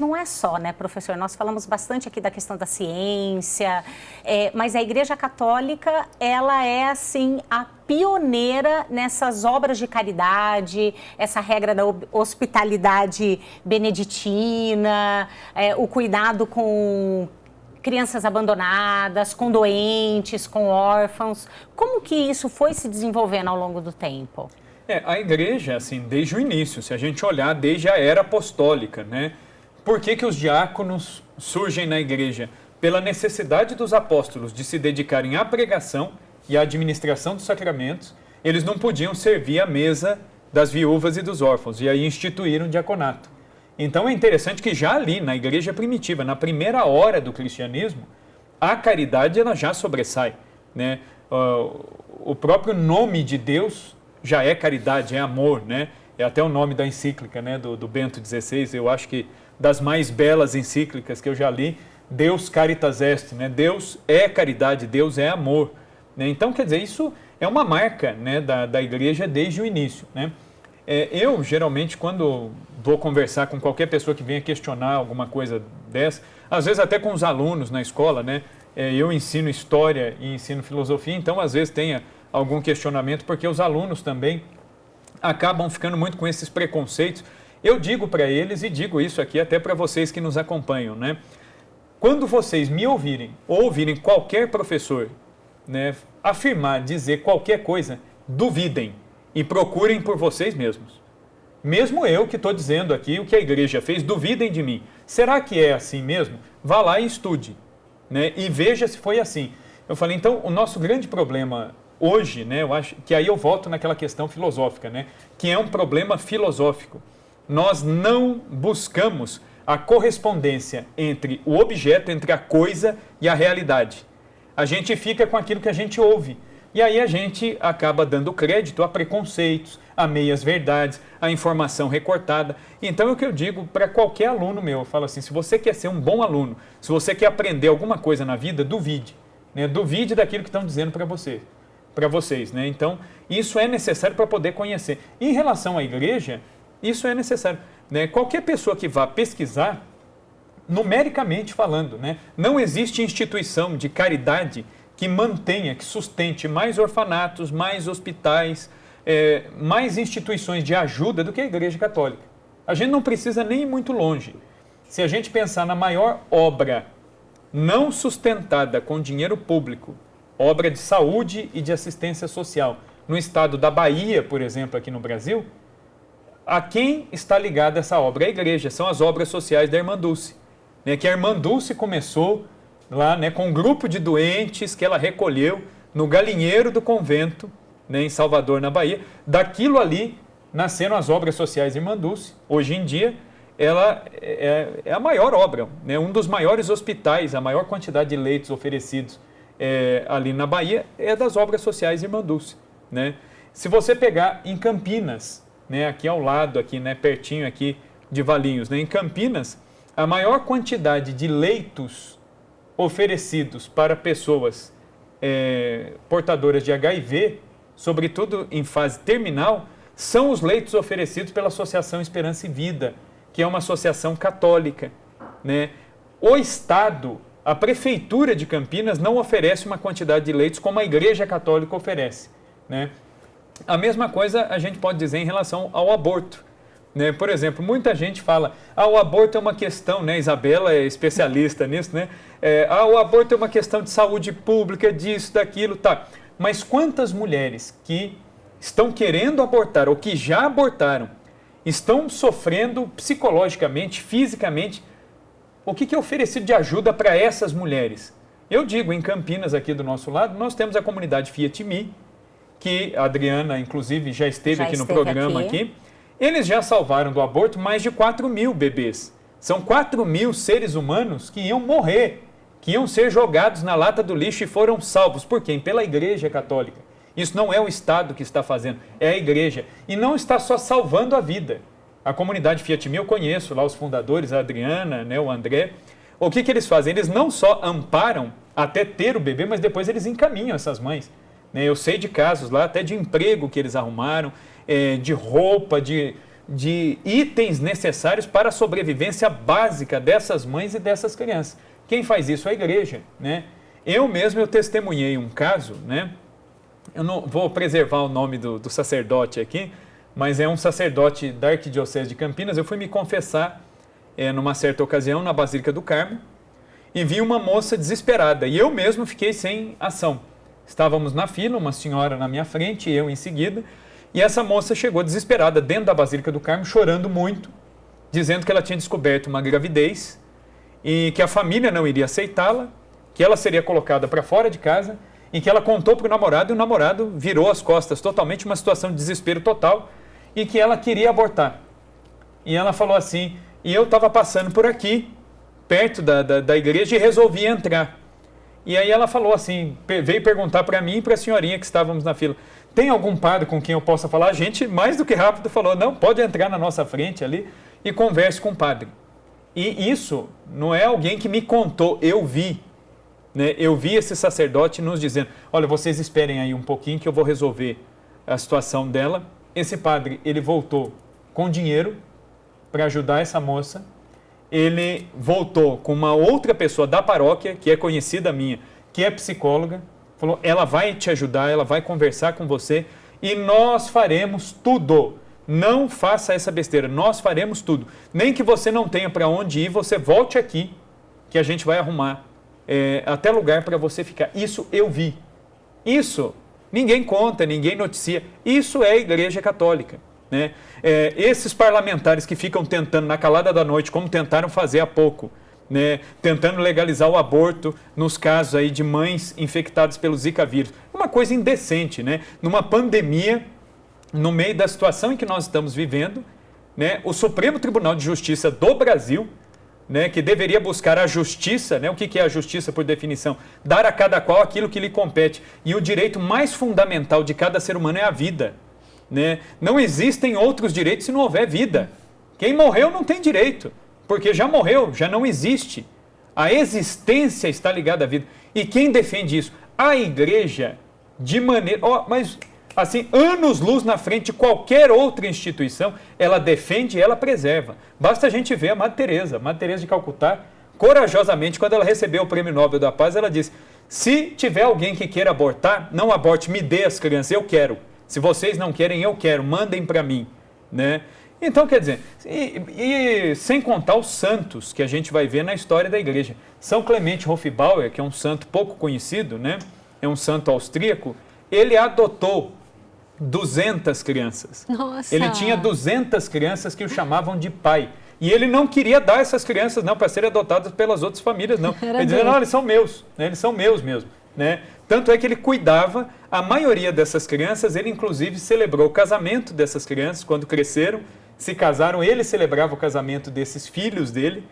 Não é só, né, professor? Nós falamos bastante aqui da questão da ciência, mas a Igreja Católica, ela é, assim, a pioneira nessas obras de caridade, essa regra da hospitalidade beneditina, o cuidado com crianças abandonadas, com doentes, com órfãos. Como que isso foi se desenvolvendo ao longo do tempo? A Igreja, assim, desde o início, se a gente olhar desde a era apostólica, né? Por que os diáconos surgem na igreja? Pela necessidade dos apóstolos de se dedicarem à pregação e à administração dos sacramentos, eles não podiam servir à mesa das viúvas e dos órfãos, e aí instituíram o diaconato. Então é interessante que já ali, na igreja primitiva, na primeira hora do cristianismo, a caridade ela já sobressai, né? O próprio nome de Deus já é caridade, é amor, né? É até o nome da encíclica, né, do Bento XVI, eu acho que das mais belas encíclicas que eu já li, Deus Caritas Est, né? Deus é caridade, Deus é amor. Né? Então, quer dizer, isso é uma marca, né, da igreja desde o início. Né? Eu, geralmente, quando vou conversar com qualquer pessoa que venha questionar alguma coisa dessa, às vezes até com os alunos na escola, né? Eu ensino história e ensino filosofia, então às vezes tenha algum questionamento, porque os alunos também acabam ficando muito com esses preconceitos. Eu digo para eles, e digo isso aqui até para vocês que nos acompanham, né? Quando vocês me ouvirem, ou ouvirem qualquer professor, né, afirmar, dizer qualquer coisa, duvidem e procurem por vocês mesmos. Mesmo eu que estou dizendo aqui o que a igreja fez, duvidem de mim. Será que é assim mesmo? Vá lá e estude, né, e veja se foi assim. Eu falei, então, o nosso grande problema hoje, né, eu acho que aí eu volto naquela questão filosófica, né, que é um problema filosófico. Nós não buscamos a correspondência entre o objeto, entre a coisa e a realidade. A gente fica com aquilo que a gente ouve. E aí a gente acaba dando crédito a preconceitos, a meias-verdades, a informação recortada. Então é o que eu digo para qualquer aluno meu. Eu falo assim, se você quer ser um bom aluno, se você quer aprender alguma coisa na vida, duvide. Né? Duvide daquilo que estão dizendo para vocês. Né? Então, isso é necessário para poder conhecer. Em relação à igreja, isso é necessário. Né? Qualquer pessoa que vá pesquisar, numericamente falando, né? Não existe instituição de caridade que mantenha, que sustente mais orfanatos, mais hospitais, mais instituições de ajuda do que a Igreja Católica. A gente não precisa nem ir muito longe. Se a gente pensar na maior obra não sustentada com dinheiro público, obra de saúde e de assistência social, no estado da Bahia, por exemplo, aqui no Brasil, a quem está ligada essa obra? A igreja, são as obras sociais da Irmã Dulce. Né, que a Irmã Dulce começou lá, né, com um grupo de doentes que ela recolheu no galinheiro do convento, né, em Salvador, na Bahia. Daquilo ali nasceram as obras sociais da Irmã Dulce. Hoje em dia, ela é a maior obra, né, um dos maiores hospitais, a maior quantidade de leitos oferecidos ali na Bahia é das obras sociais da Irmã Dulce. Né? Se você pegar em Campinas, né, aqui ao lado, aqui, né, pertinho aqui de Valinhos, né, em Campinas, a maior quantidade de leitos oferecidos para pessoas portadoras de HIV, sobretudo em fase terminal, são os leitos oferecidos pela Associação Esperança e Vida, que é uma associação católica. Né? O Estado, a Prefeitura de Campinas, não oferece uma quantidade de leitos como a Igreja Católica oferece. Né? A mesma coisa a gente pode dizer em relação ao aborto. Né? Por exemplo, muita gente fala, o aborto é uma questão, né? Isabela é especialista nisso, né? O aborto é uma questão de saúde pública, disso, daquilo, tá. Mas quantas mulheres que estão querendo abortar ou que já abortaram, estão sofrendo psicologicamente, fisicamente, o que é oferecido de ajuda para essas mulheres? Eu digo, em Campinas, aqui do nosso lado, nós temos a comunidade Fiat Me, que a Adriana, inclusive, já esteve aqui no programa aqui. Eles já salvaram do aborto mais de 4.000 bebês. São 4.000 seres humanos que iam morrer, que iam ser jogados na lata do lixo e foram salvos. Por quem? Pela Igreja Católica. Isso não é o Estado que está fazendo, é a Igreja. E não está só salvando a vida. A comunidade Fiat Me, eu conheço lá os fundadores, a Adriana, né, o André. O que eles fazem? Eles não só amparam até ter o bebê, mas depois eles encaminham essas mães. Eu sei de casos lá, até de emprego que eles arrumaram, de roupa, de de itens necessários para a sobrevivência básica dessas mães e dessas crianças. Quem faz isso é a igreja, né? Eu testemunhei um caso, né? Eu não vou preservar o nome do sacerdote aqui, mas é um sacerdote da Arquidiocese de Campinas. Eu fui me confessar numa certa ocasião na Basílica do Carmo e vi uma moça desesperada e eu mesmo fiquei sem ação. Estávamos na fila, uma senhora na minha frente e eu em seguida, e essa moça chegou desesperada dentro da Basílica do Carmo, chorando muito, dizendo que ela tinha descoberto uma gravidez e que a família não iria aceitá-la, que ela seria colocada para fora de casa e que ela contou para o namorado e o namorado virou as costas totalmente, uma situação de desespero total, e que ela queria abortar. E ela falou assim, e eu estava passando por aqui, perto da igreja, e resolvi entrar. E aí ela falou assim, veio perguntar para mim e para a senhorinha que estávamos na fila, tem algum padre com quem eu possa falar? A gente, mais do que rápido, falou, não, pode entrar na nossa frente ali e converse com o padre. E isso não é alguém que me contou, eu vi. Né? Eu vi esse sacerdote nos dizendo, olha, vocês esperem aí um pouquinho que eu vou resolver a situação dela. Esse padre, ele voltou com dinheiro para ajudar essa moça. Ele voltou com uma outra pessoa da paróquia, que é conhecida minha, que é psicóloga, falou, ela vai te ajudar, ela vai conversar com você e nós faremos tudo. Não faça essa besteira, nós faremos tudo. Nem que você não tenha para onde ir, você volte aqui, que a gente vai arrumar até lugar para você ficar. Isso eu vi. Isso ninguém conta, ninguém noticia. Isso é a Igreja Católica. Né? Esses parlamentares que ficam tentando na calada da noite, como tentaram fazer há pouco, né? Tentando legalizar o aborto nos casos aí de mães infectadas pelo Zika vírus. Uma coisa indecente, né? Numa pandemia, no meio da situação em que nós estamos vivendo, né? O Supremo Tribunal de Justiça do Brasil, né? Que deveria buscar a justiça, né? O que é a justiça por definição? Dar a cada qual aquilo que lhe compete. E o direito mais fundamental de cada ser humano é a vida. Né? Não existem outros direitos se não houver vida. Quem morreu não tem direito, porque já morreu, já não existe. A existência está ligada à vida. E quem defende isso? A igreja, de maneira... mas, assim, anos-luz na frente de qualquer outra instituição, ela defende e ela preserva. Basta a gente ver a Madre Teresa de Calcutá, corajosamente, quando ela recebeu o Prêmio Nobel da Paz, ela disse, se tiver alguém que queira abortar, não aborte, me dê as crianças, eu quero. Se vocês não querem, eu quero, mandem para mim, né? Então, quer dizer, e sem contar os santos que a gente vai ver na história da igreja. São Clemente Hofbauer, que é um santo pouco conhecido, né? É um santo austríaco, ele adotou 200 crianças. Nossa! Ele tinha 200 crianças que o chamavam de pai. E ele não queria dar essas crianças, não, para serem adotadas pelas outras famílias, não. Ele dizia, não, eles são meus, né? Eles são meus mesmo, né? Tanto é que ele cuidava, a maioria dessas crianças, ele inclusive celebrou o casamento dessas crianças, quando cresceram, se casaram, ele celebrava o casamento desses filhos dele,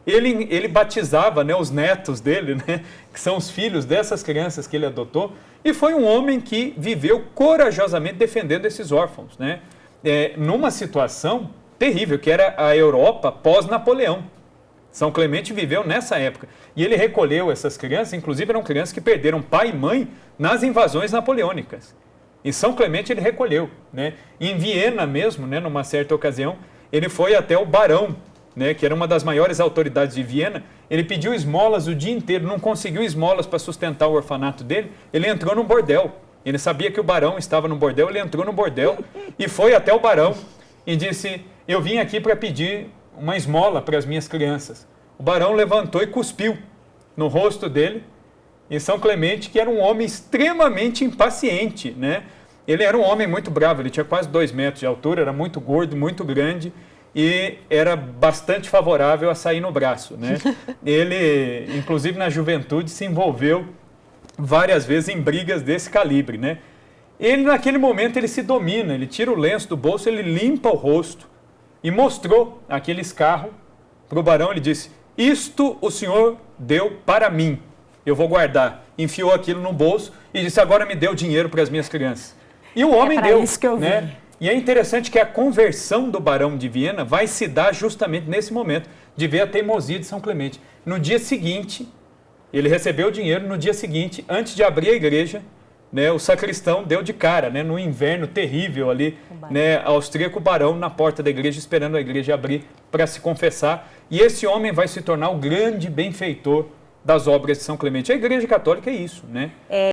ele batizava, né, os netos dele, né, que são os filhos dessas crianças que ele adotou, e foi um homem que viveu corajosamente defendendo esses órfãos, né, numa situação terrível, que era a Europa pós-Napoleão. São Clemente viveu nessa época. E ele recolheu essas crianças, inclusive eram crianças que perderam pai e mãe nas invasões napoleônicas. E São Clemente ele recolheu. Né? Em Viena mesmo, né, numa certa ocasião, ele foi até o barão, né, que era uma das maiores autoridades de Viena. Ele pediu esmolas o dia inteiro, não conseguiu esmolas para sustentar o orfanato dele. Ele entrou num bordel. Ele sabia que o barão estava no bordel, ele entrou no bordel e foi até o barão e disse, eu vim aqui para pedir uma esmola para as minhas crianças. O barão levantou e cuspiu no rosto dele. E São Clemente, que era um homem extremamente impaciente, né? Ele era um homem muito bravo, ele tinha quase 2 metros de altura, era muito gordo, muito grande e era bastante favorável a sair no braço, né? Ele, inclusive na juventude, se envolveu várias vezes em brigas desse calibre, né? Ele, naquele momento, ele se domina, ele tira o lenço do bolso, ele limpa o rosto, e mostrou aquele escarro para o barão. Ele disse, isto o senhor deu para mim, eu vou guardar. Enfiou aquilo no bolso e disse, agora me dê o dinheiro para as minhas crianças. E o homem deu. Isso que eu vi. Né? E é interessante que a conversão do barão de Viena vai se dar justamente nesse momento, de ver a teimosia de São Clemente. No dia seguinte, ele recebeu o dinheiro, no dia seguinte, antes de abrir a igreja, né, o sacristão deu de cara, né, no inverno terrível ali, né, austríaco barão na porta da igreja, esperando a igreja abrir para se confessar. E esse homem vai se tornar o grande benfeitor das obras de São Clemente. A Igreja Católica é isso, né?